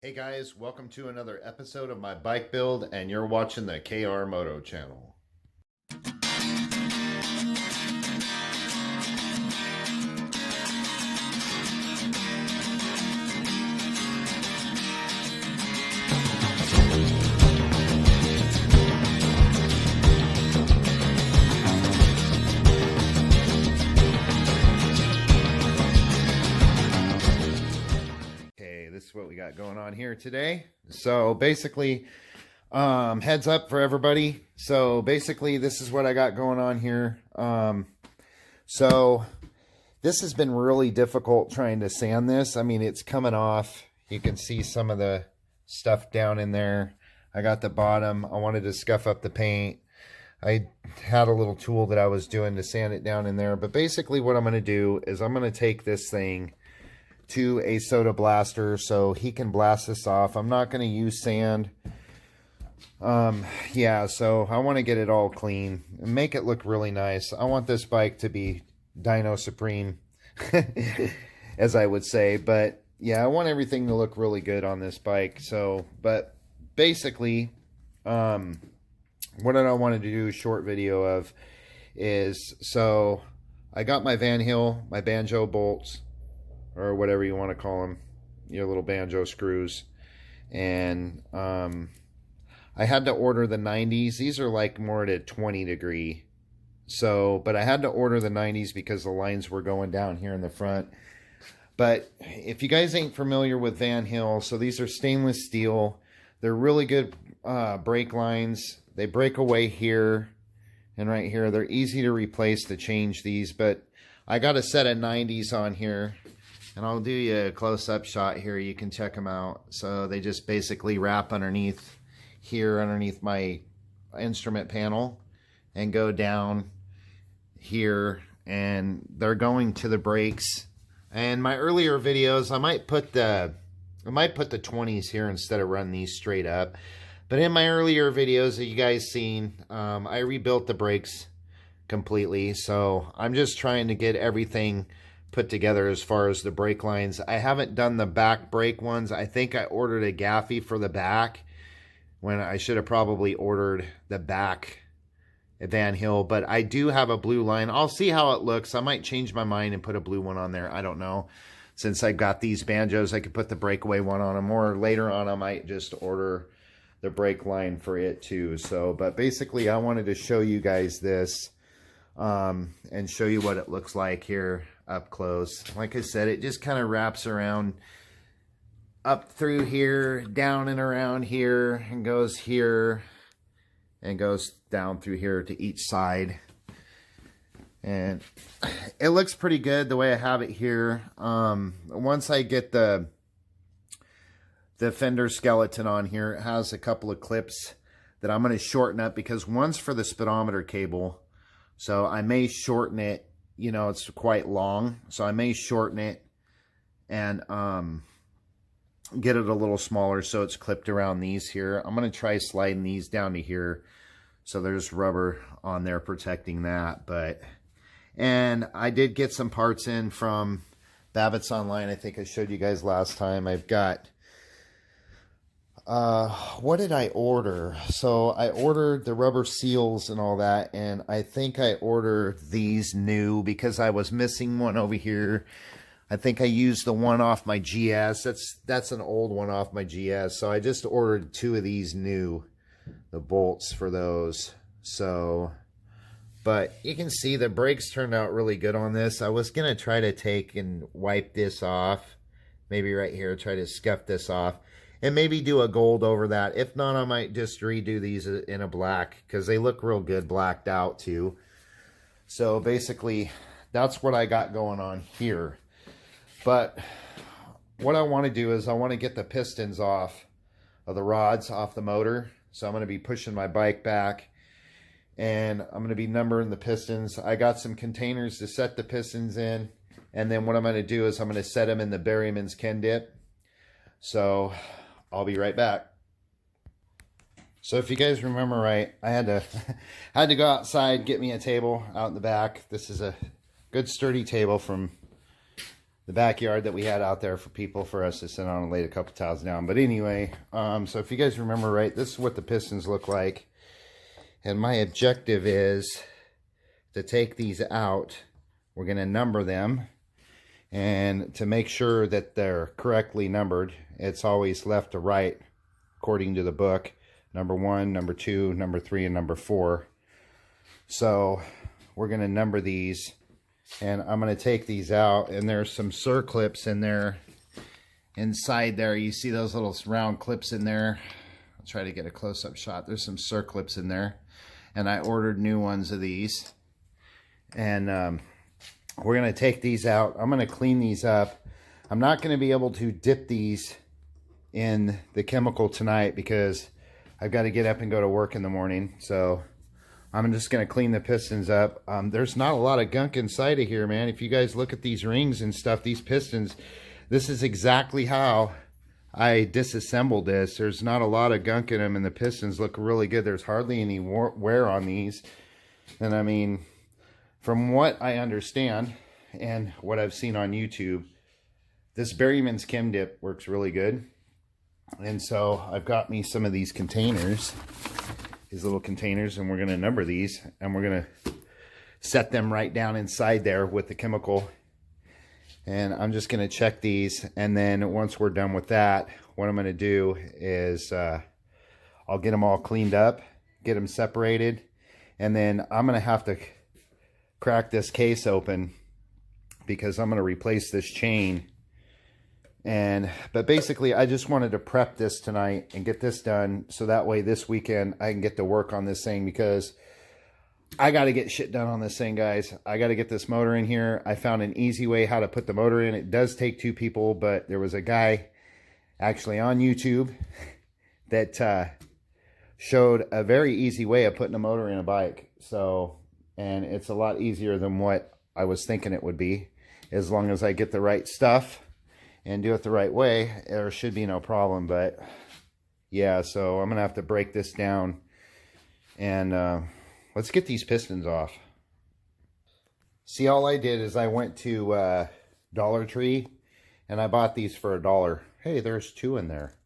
Hey guys, welcome to another episode of my bike build, and you're watching the KR Moto channel. This is what we got going on here today. So basically, heads up for everybody. So basically, this is what I got going on here. So this has been really difficult trying to sand this. I mean, it's coming off. You can see some of the stuff down in there. I got the bottom. I wanted to scuff up the paint. I had a little tool that I was doing to sand it down in there. But basically what I'm going to do is I'm going to take this thing to a soda blaster so he can blast this off. I'm not going to use sand. Yeah, so I want to get it all clean and make it look really nice. I want this bike to be Dino Supreme, as I would say. But yeah, I want everything to look really good on this bike. So, but basically, what I wanted to do a short video of is, so I got my Van Hill, my banjo bolts, or whatever you want to call them, your little banjo screws. And I had to order the 90s. These are like more at a 20 degree. So, but I had to order the 90s because the lines were going down here in the front. But if you guys ain't familiar with Van Hill, so these are stainless steel. They're really good brake lines. They break away here and right here. They're easy to replace, to change these. But I got a set of 90s on here. And I'll do you a close-up shot here. You can check them out. So they just basically wrap underneath here, underneath my instrument panel, and go down here. And they're going to the brakes. And my earlier videos, I might put the 20s here instead of run these straight up. But in my earlier videos that you guys seen, I rebuilt the brakes completely. So I'm just trying to get everything put together as far as the brake lines. I haven't done the back brake ones. I think I ordered a gaffy for the back when I should have probably ordered the back at Van Hill. But I do have a blue line. I'll see how it looks. I might change my mind and put a blue one on there. I don't know. Since I've got these banjos, I could put the breakaway one on them. Or later on, I might just order the brake line for it too. So, but basically, I wanted to show you guys this and show you what it looks like here up close. Like I said, it just kind of wraps around up through here, down and around here, and goes here, and goes down through here to each side. And it looks pretty good the way I have it here. Once I get the fender skeleton on here, it has a couple of clips that I'm going to shorten up, because one's for the speedometer cable. So I may shorten it. You know, it's quite long, so I may shorten it and get it a little smaller so it's clipped around these here. I'm going to try sliding these down to here so there's rubber on there protecting that. And I did get some parts in from Babbitt's Online. I think I showed you guys last time. I've got, what did I order? So I ordered the rubber seals and all that, and I think I ordered these new because I was missing one over here. I think I used the one off my GS. That's an old one off my GS. So I just ordered 2 of these new, the bolts for those. So, but you can see the brakes turned out really good on this. I was going to try to take and wipe this off. Maybe right here, try to scuff this off. And maybe do a gold over that. If not, I might just redo these in a black, because they look real good blacked out too. So basically, that's what I got going on here. But what I want to do is I want to get the pistons off of the rods, off the motor. So I'm going to be pushing my bike back, and I'm going to be numbering the pistons. I got some containers to set the pistons in. And then what I'm going to do is I'm going to set them in the Berryman's Ken Dip. So I'll be right back. So if you guys remember right, I had to go outside, get me a table out in the back. This is a good sturdy table from the backyard that we had out there for us to sit on and lay a couple towels down. But anyway, so if you guys remember right, this is what the pistons look like. And my objective is to take these out. We're going to number them. And to make sure that they're correctly numbered, it's always left to right according to the book. Number 1, number 2, number 3, and number 4. So we're going to number these. And I'm going to take these out. And there's some circlips in there. Inside there, you see those little round clips in there. I'll try to get a close-up shot. There's some circlips in there. And I ordered new ones of these. And we're going to take these out. I'm going to clean these up. I'm not going to be able to dip these in the chemical tonight because I've got to get up and go to work in the morning. So I'm just going to clean the pistons up. There's not a lot of gunk inside of here, man. If you guys look at these rings and stuff, these pistons, this is exactly how I disassembled this. There's not a lot of gunk in them, and the pistons look really good. There's hardly any wear on these. And I mean, from what I understand and what I've seen on YouTube, this Berryman's Chem Dip works really good. And so I've got me some of these containers, these little containers, and we're going to number these, and we're going to set them right down inside there with the chemical. And I'm just going to check these, and then once we're done with that, what I'm going to do is I'll get them all cleaned up, get them separated, and then I'm going to have to crack this case open because I'm going to replace this chain. But basically, I just wanted to prep this tonight and get this done so that way this weekend I can get to work on this thing, because I got to get shit done on this thing, guys. I got to get this motor in here. I found an easy way how to put the motor in. It does take 2 people, but there was a guy actually on YouTube that showed a very easy way of putting a motor in a bike. So, and it's a lot easier than what I was thinking it would be. As long as I get the right stuff and do it the right way, there should be no problem. But yeah, so I'm going to have to break this down and let's get these pistons off. See, all I did is I went to Dollar Tree and I bought these for $1. Hey, there's 2 in there.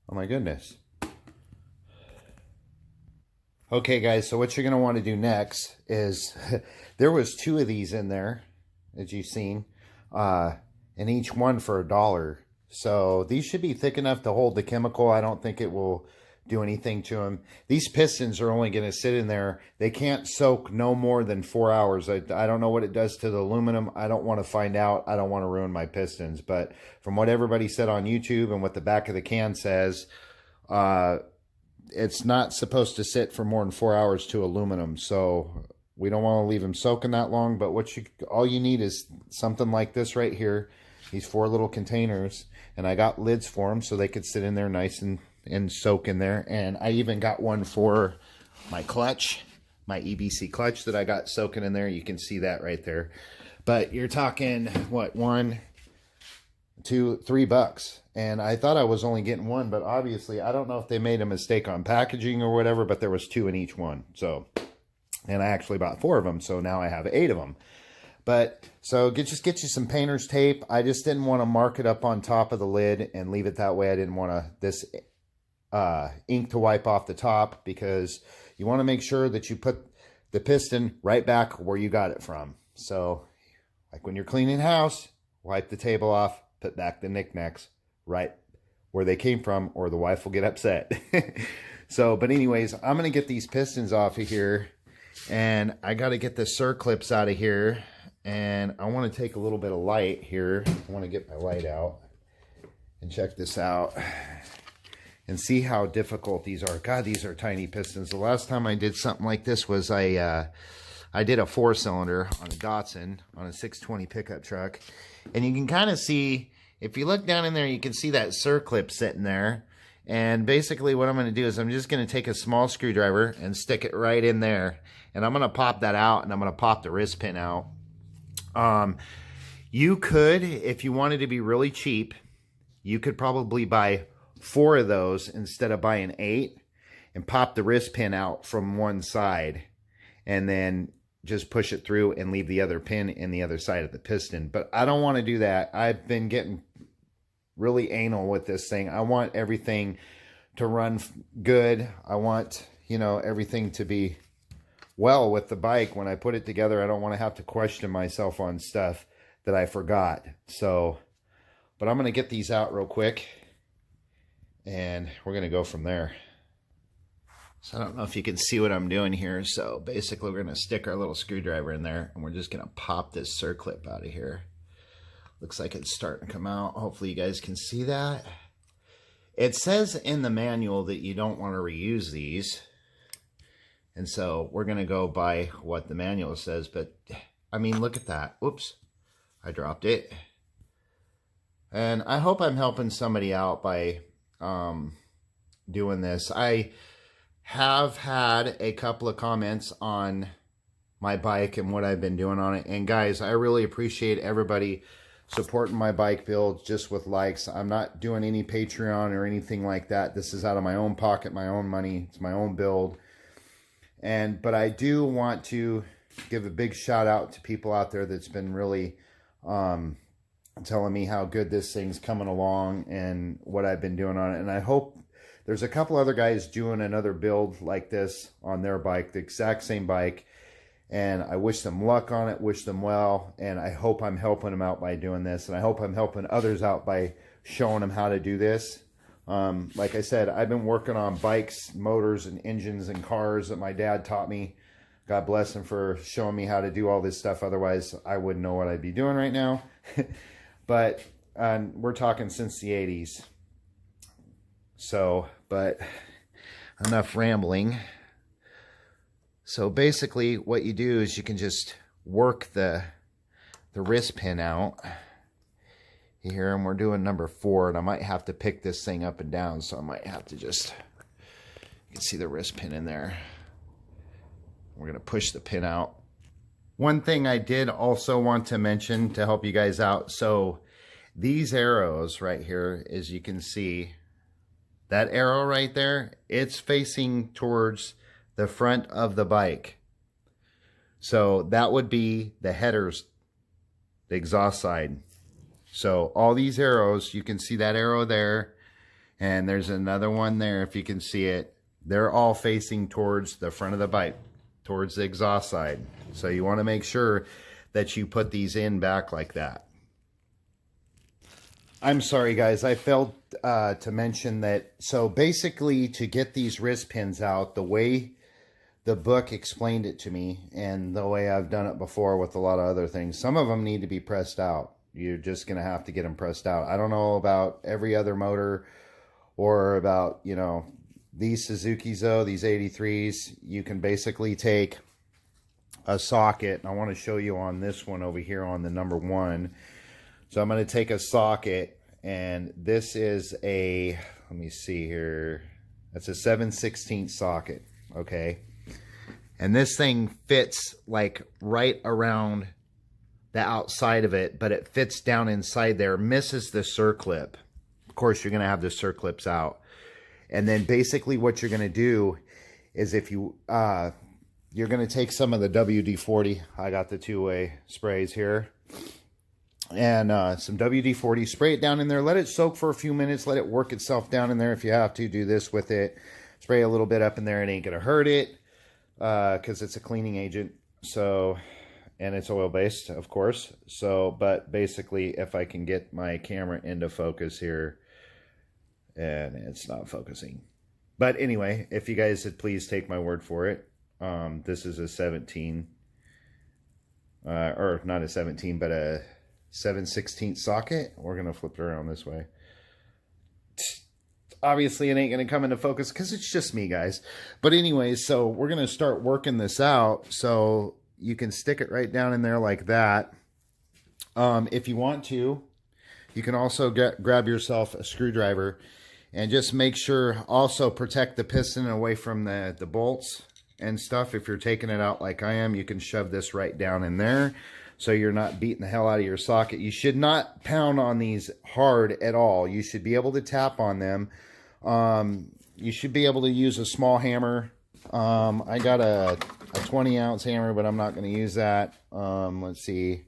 Oh my goodness. Okay, guys, so what you're going to want to do next is there was 2 of these in there, as you've seen, and each one for $1. So these should be thick enough to hold the chemical. I don't think it will do anything to them. These pistons are only going to sit in there. They can't soak no more than 4 hours. I don't know what it does to the aluminum. I don't want to find out. I don't want to ruin my pistons. But from what everybody said on YouTube and what the back of the can says, it's not supposed to sit for more than 4 hours to aluminum. So we don't want to leave them soaking that long. But all you need is something like this right here. These 4 little containers. And I got lids for them so they could sit in there nice and soak in there. And I even got one for my clutch, my EBC clutch that I got soaking in there. You can see that right there. But you're talking, what, $1, $2, $3. And I thought I was only getting 1, but obviously I don't know if they made a mistake on packaging or whatever, but there was 2 in each one. So, and I actually bought 4 of them, so now I have 8 of them. But so just get you some painter's tape. I just didn't want to mark it up on top of the lid and leave it that way. I didn't want this ink to wipe off the top, because you want to make sure that you put the piston right back where you got it from. So like when you're cleaning house, wipe the table off, put back the knickknacks right where they came from, or the wife will get upset. So, but anyways, I'm going to get these pistons off of here, and I got to get the circlips out of here. And I want to take a little bit of light here. I want to get my light out and check this out and see how difficult these are. God, these are tiny pistons. The last time I did something like this was I did a 4-cylinder on a Datsun on a 620 pickup truck. And you can kind of see, if you look down in there, you can see that circlip sitting there. And basically what I'm going to do is I'm just going to take a small screwdriver and stick it right in there. And I'm going to pop that out, and I'm going to pop the wrist pin out. You could, if you wanted to be really cheap, you could probably buy 4 of those instead of buying 8 and pop the wrist pin out from one side. And then just push it through and leave the other pin in the other side of the piston. But I don't want to do that. I've been getting really anal with this thing. I want everything to run good. I want, you know, everything to be well with the bike. When I put it together, I don't want to have to question myself on stuff that I forgot. So, but I'm going to get these out real quick and we're going to go from there. So I don't know if you can see what I'm doing here. So basically we're going to stick our little screwdriver in there and we're just going to pop this circlip out of here. Looks like it's starting to come out. Hopefully you guys can see that. It says in the manual that you don't want to reuse these. And so we're going to go by what the manual says. But I mean, look at that. Oops, I dropped it. And I hope I'm helping somebody out by doing this. I have had a couple of comments on my bike and what I've been doing on it. And guys, I really appreciate everybody supporting my bike build just with likes. I'm not doing any Patreon or anything like that. This is out of my own pocket, my own money. It's my own build. But I do want to give a big shout out to people out there that's been really telling me how good this thing's coming along and what I've been doing on it. And I hope there's a couple other guys doing another build like this on their bike, the exact same bike. And I wish them luck on it, wish them well. And I hope I'm helping them out by doing this. And I hope I'm helping others out by showing them how to do this. Like I said, I've been working on bikes, motors, and engines and cars that my dad taught me. God bless him for showing me how to do all this stuff. Otherwise, I wouldn't know what I'd be doing right now. But we're talking since the 80s. So, but enough rambling. So basically what you do is you can just work the wrist pin out here, and we're doing number 4, and I might have to pick this thing up and down, so I might have to just, you can see the wrist pin in there. We're going to push the pin out. One thing I did also want to mention to help you guys out, so these arrows right here, as you can see, that arrow right there, it's facing towards the front of the bike. So that would be the headers, the exhaust side. So all these arrows, you can see that arrow there, and there's another one there if you can see it. They're all facing towards the front of the bike, towards the exhaust side. So you want to make sure that you put these in back like that. I'm sorry guys, I failed to mention that. So basically, to get these wrist pins out, the way the book explained it to me and the way I've done it before with a lot of other things, some of them need to be pressed out. You're just going to have to get them pressed out. I don't know about every other motor or about, you know, these Suzukis though, these 83s. You can basically take a socket, and I want to show you on this one over here on the number 1. So I'm going to take a socket, and this is a, let me see here, that's a 7/16 socket, okay? And this thing fits like right around the outside of it, but it fits down inside there, misses the circlip. Of course, you're going to have the circlips out. And then basically what you're going to do is if you, you're going to take some of the WD-40, I got the 2-way sprays here, and some WD-40, spray it down in there, let it soak for a few minutes, let it work itself down in there. If you have to do this with it, spray a little bit up in there, it ain't going to hurt it, because it's a cleaning agent. So, and it's oil-based, of course. So, but basically, if I can get my camera into focus here, and it's not focusing. But anyway, if you guys would please take my word for it, this is a 17, or not a 17, but a 7/16 socket. We're going to flip it around this way. Obviously, it ain't going to come into focus because it's just me, guys. But anyways, so we're going to start working this out. So you can stick it right down in there like that. If you want to, you can also grab yourself a screwdriver and just make sure, also protect the piston away from the bolts and stuff. If you're taking it out like I am, you can shove this right down in there so you're not beating the hell out of your socket. You should not pound on these hard at all. You should be able to tap on them. You should be able to use a small hammer. I got a a 20-ounce hammer, but I'm not going to use that. Let's see.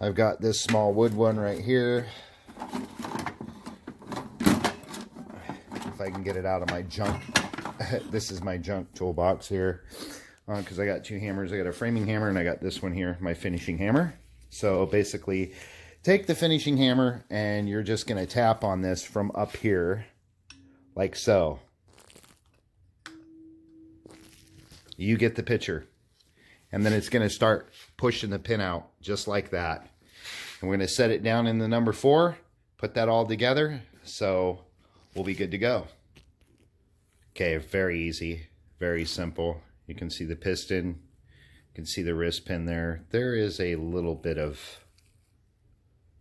I've got this small wood one right here. If I can get it out of my junk. This is my junk toolbox here. Because I got two hammers. I got a framing hammer and I got this one here, my finishing hammer. So basically, take the finishing hammer and you're just going to tap on this from up here, like so. You get the picture. And then it's going to start pushing the pin out, just like that. And we're going to set it down in the number 4, put that all together, so we'll be good to go. Okay, very easy, very simple. You can see the piston, you can see the wrist pin there. There is a little bit of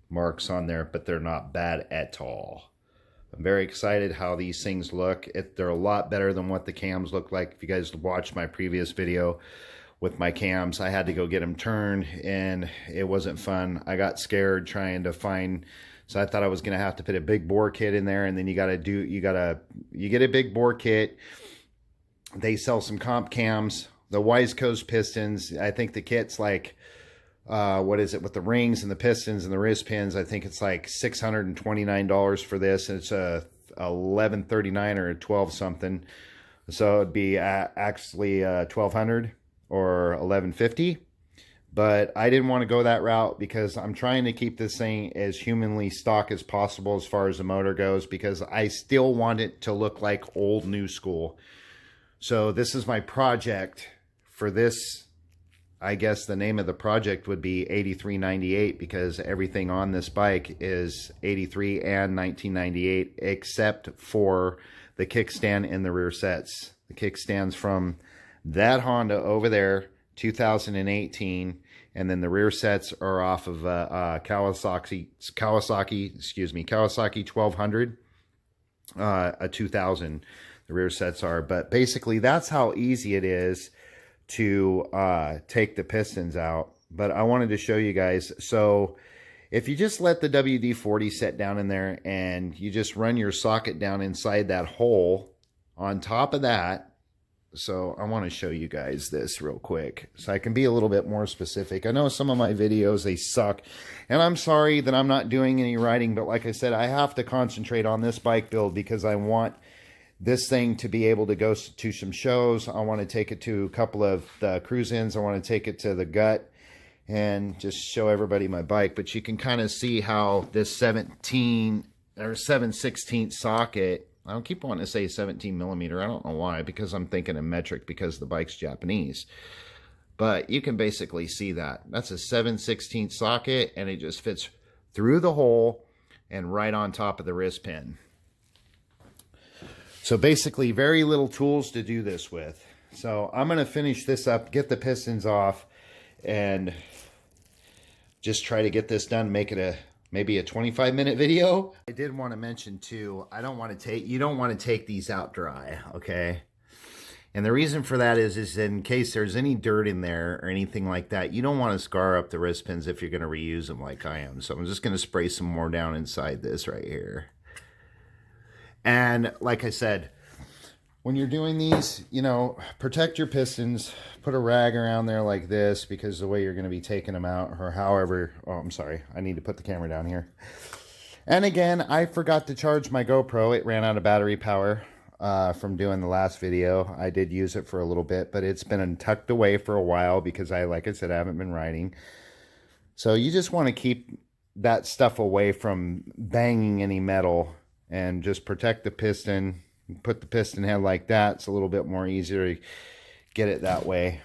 marks on there, but they're not bad at all. I'm very excited how these things look. They're a lot better than what the cams look like. If you guys watched my previous video with my cams, I had to go get them turned and it wasn't fun. I got scared trying to find, so I thought I was gonna have to put a big bore kit in there, and then you get a big bore kit. They sell some comp cams, the Wise Coast pistons. I think the kit's like, what is it, with the rings and the pistons and the wrist pins, I think it's like $629 for this, and it's a $1139 or a 12 something. So it'd be actually $1,200 or $1150. But I didn't want to go that route because I'm trying to keep this thing as humanly stock as possible as far as the motor goes, because I still want it to look like old new school. So this is my project for this. I guess the name of the project would be 8398, because everything on this bike is 83 and 1998 except for the kickstand and the rear sets. The kickstand's from that Honda over there, 2018, and then the rear sets are off of Kawasaki 1200, a 2000. The rear sets are, but basically that's how easy it is to take the pistons out. But I wanted to show you guys. So if you just let the WD-40 set down in there and you just run your socket down inside that hole on top of that. So I want to show you guys this real quick so I can be a little bit more specific. I know some of my videos, they suck, and I'm sorry that I'm not doing any writing, but like I said, I have to concentrate on this bike build because I want this thing to be able to go to some shows. I want to take it to a couple of the cruise-ins. I want to take it to the gut and just show everybody my bike. But you can kind of see how this 17 or 7/16 socket, I don't keep wanting to say 17 millimeter. I don't know why, because I'm thinking in metric because the bike's Japanese. But you can basically see that. That's a 7/16 socket, and it just fits through the hole and right on top of the wrist pin. So basically very little tools to do this with. So I'm going to finish this up, get the pistons off, and just try to get this done, make it maybe a 25-minute video. I did want to mention too, you don't want to take these out dry, okay? And the reason for that is in case there's any dirt in there or anything like that, you don't want to scar up the wrist pins if you're going to reuse them like I am. So I'm just going to spray some more down inside this right here. And like I said, when you're doing these, you know, protect your pistons, put a rag around there like this, because the way you're going to be taking them out, or however, oh, I'm sorry, I need to put the camera down here. And again, I forgot to charge my GoPro. It ran out of battery power from doing the last video. I did use it for a little bit, but it's been tucked away for a while because like I said, I haven't been riding. So you just want to keep that stuff away from banging any metal, and just protect the piston. Put the piston head like that. It's a little bit more easier to get it that way.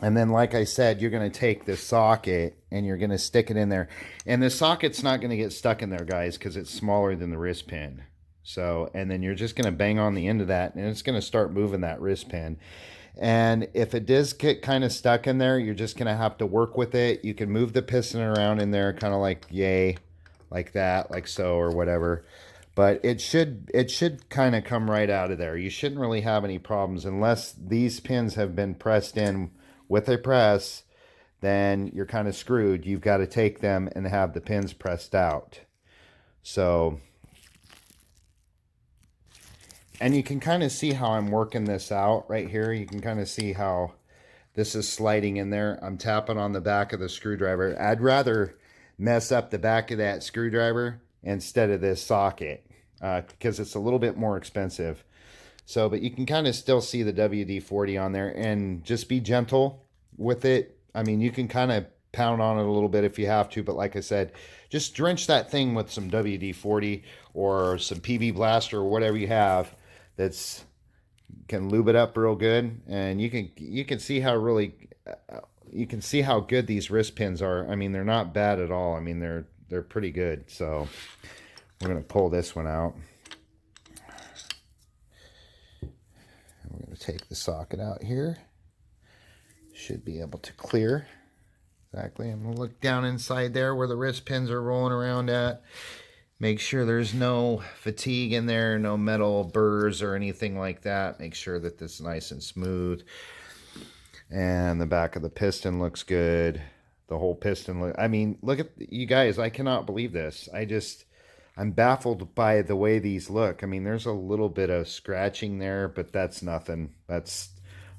And then, like I said, you're going to take this socket and you're going to stick it in there. And the socket's not going to get stuck in there, guys, because it's smaller than the wrist pin. So, and then you're just going to bang on the end of that, and it's going to start moving that wrist pin. And if it does get kind of stuck in there, you're just going to have to work with it. You can move the piston around in there, kind of like yay, like that, like so, or whatever. But it should kind of come right out of there. You shouldn't really have any problems unless these pins have been pressed in with a press. Then you're kind of screwed. You've got to take them and have the pins pressed out. So And you can kind of see how I'm working this out right here. You can kind of see how this is sliding in there. I'm tapping on the back of the screwdriver. I'd rather mess up the back of that screwdriver instead of this socket because it's a little bit more expensive. So, but you can kind of still see the WD-40 on there, and just be gentle with it. I mean, you can kind of pound on it a little bit if you have to, but like I said, just drench that thing with some WD-40 or some PB Blaster or whatever you have that's can lube it up real good, and you can see how really you can see how good these wrist pins are. I mean, they're not bad at all. I mean, they're pretty good. So we're gonna pull this one out. We're going to take the socket out here. Should be able to clear. Exactly. I'm going to look down inside there where the wrist pins are rolling around at. Make sure there's no fatigue in there, no metal burrs or anything like that. Make sure that this is nice and smooth. And the back of the piston looks good. The whole piston, I mean, look at you guys. I cannot believe this. I'm baffled by the way these look. I mean, there's a little bit of scratching there, but that's nothing. That's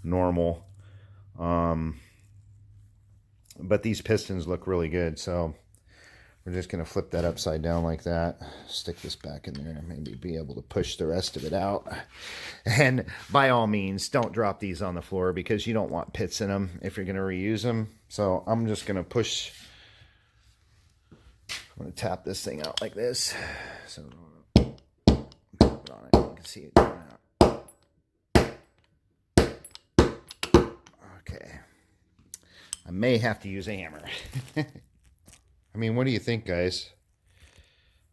normal. But these pistons look really good. So we're just going to flip that upside down like that. Stick this back in there and maybe be able to push the rest of it out. And by all means, don't drop these on the floor because you don't want pits in them if you're going to reuse them. So I'm just going to push... I'm going to tap this thing out like this. So tap it on it. You can see it going out. Okay. I may have to use a hammer. I mean, what do you think, guys?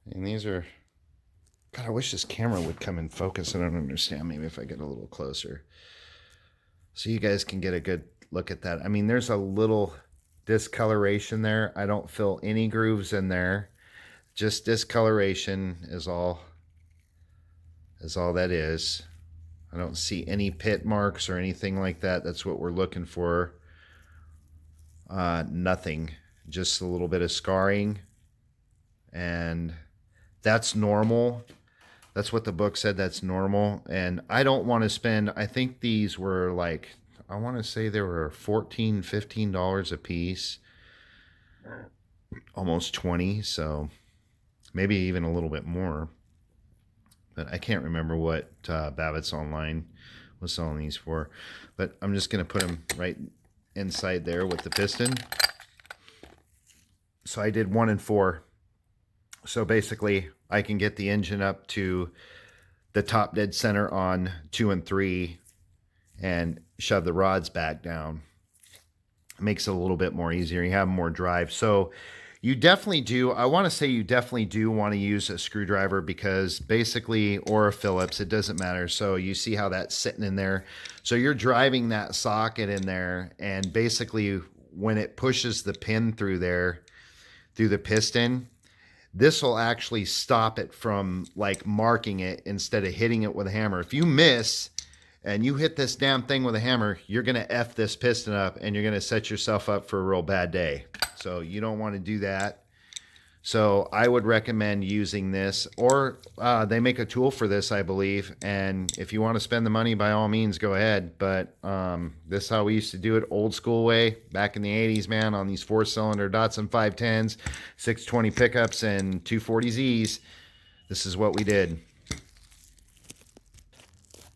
And these are... God, I wish this camera would come in focus. I don't understand. Maybe if I get a little closer. So you guys can get a good look at that. I mean, there's a little... discoloration there. I don't feel any grooves in there. Just discoloration is all that is. I don't see any pit marks or anything like that. That's what we're looking for. Nothing. Just a little bit of scarring. And that's normal. That's what the book said. That's normal. And I don't want to spend, I think these were like, I want to say they were $14, $15 a piece, almost 20, so maybe even a little bit more. But I can't remember what Babbitt's Online was selling these for. But I'm just going to put them right inside there with the piston. So I did 1 and 4. So basically, I can get the engine up to the top dead center on 2 and 3 and shove the rods back down. It makes it a little bit more easier. You have more drive. So you definitely do, I want to say you definitely do want to use a screwdriver because basically, or a Phillips, it doesn't matter. So you see how that's sitting in there. So you're driving that socket in there, and basically when it pushes the pin through there, through the piston, this will actually stop it from like marking it instead of hitting it with a hammer. If you miss and you hit this damn thing with a hammer, you're going to F this piston up and you're going to set yourself up for a real bad day. So you don't want to do that. So I would recommend using this, or they make a tool for this, I believe. And if you want to spend the money, by all means, go ahead. But this is how we used to do it, old school way, back in the 80s, man, on these 4-cylinder Datsun 510s, 620 pickups, and 240Zs. This is what we did.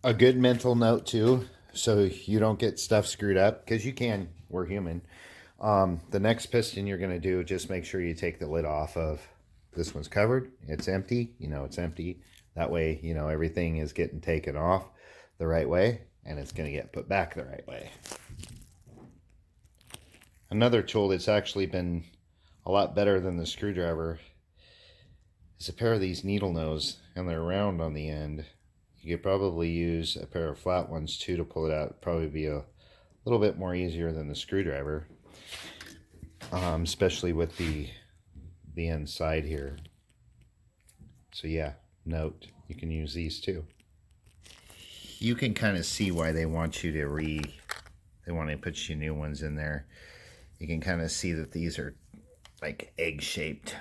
A good mental note too, so you don't get stuff screwed up, because you can, we're human. The next piston you're going to do, just make sure you take the lid off of, this one's covered, it's empty, you know it's empty. That way, you know, everything is getting taken off the right way, and it's going to get put back the right way. Another tool that's actually been a lot better than the screwdriver is a pair of these needle nose, and they're round on the end. You could probably use a pair of flat ones too to pull it out. It'd probably be a little bit more easier than the screwdriver, especially with the inside here. So yeah, note, you can use these too. You can kind of see why they want you to they want to put you new ones in there. You can kind of see that these are like egg-shaped.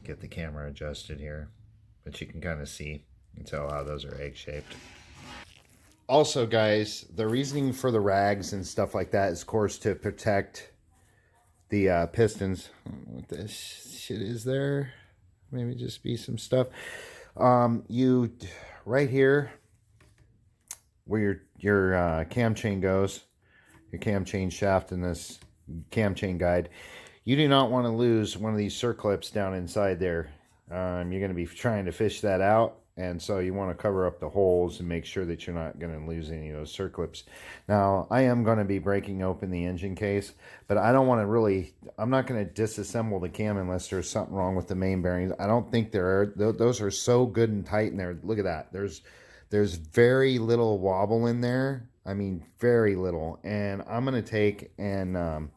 get the camera adjusted here, but you can kind of see and tell how those are egg-shaped. Also, guys, the reasoning for the rags and stuff like that is, of course, to protect the pistons. I don't know what this shit is there. Maybe just be some stuff. You right here where your cam chain goes, your cam chain shaft in this cam chain guide, you do not want to lose one of these circlips down inside there. You're going to be trying to fish that out, and so you want to cover up the holes and make sure that you're not going to lose any of those circlips. Now, I am going to be breaking open the engine case, but I don't want to really, I'm not going to disassemble the cam unless there's something wrong with the main bearings. I don't think there are. Those are so good and tight in there. Look at that. There's very little wobble in there. I mean, very little. And I'm going to take and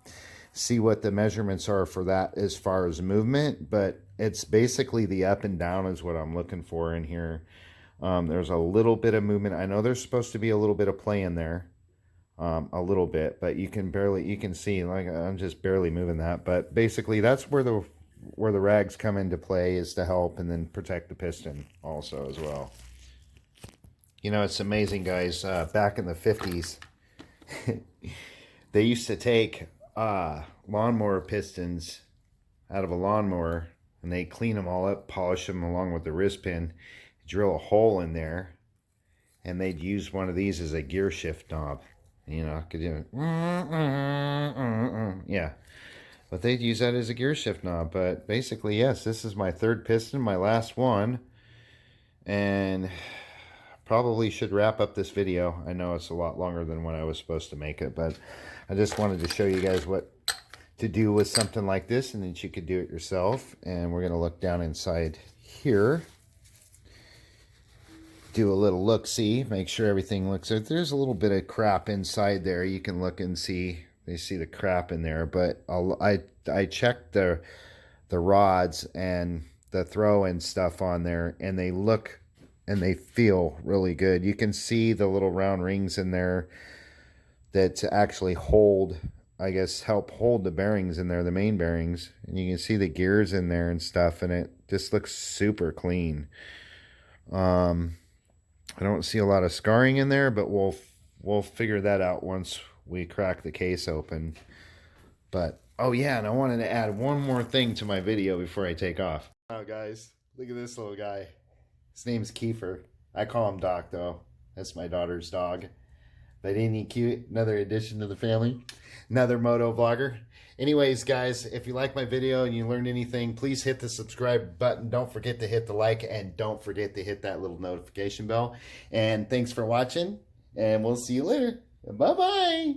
see what the measurements are for that as far as movement, but it's basically the up and down is what I'm looking for in here. There's a little bit of movement. I know there's supposed to be a little bit of play in there, a little bit, but you can see, like, I'm just barely moving that. But basically that's where the rags come into play, is to help and then protect the piston also as well. You know, it's amazing, guys. Back in the 50s, they used to take lawnmower pistons out of a lawnmower, and they clean them all up, polish them along with the wrist pin, drill a hole in there, and they'd use one of these as a gear shift knob. You know, could do yeah, but they'd use that as a gear shift knob. But basically, yes, this is my third piston, my last one, and probably should wrap up this video. I know it's a lot longer than when I was supposed to make it, but I just wanted to show you guys what to do with something like this, and that you could do it yourself. And we're going to look down inside here, do a little look-see, make sure everything looks good. There's a little bit of crap inside there. You can look and see, you see the crap in there, but I checked the rods and the throw and stuff on there, and they look and they feel really good. You can see the little round rings in there that actually hold, I guess, help hold the bearings in there, the main bearings. And you can see the gears in there and stuff, and it just looks super clean. I don't see a lot of scarring in there, but we'll figure that out once we crack the case open. But, oh yeah, and I wanted to add one more thing to my video before I take off. Oh, guys, look at this little guy. His name's Kiefer. I call him Doc, though. That's my daughter's dog. But ain't he cute? Another addition to the family. Another moto vlogger. Anyways, guys, if you like my video and you learned anything, please hit the subscribe button. Don't forget to hit the like, and don't forget to hit that little notification bell. And thanks for watching, and we'll see you later. Bye-bye.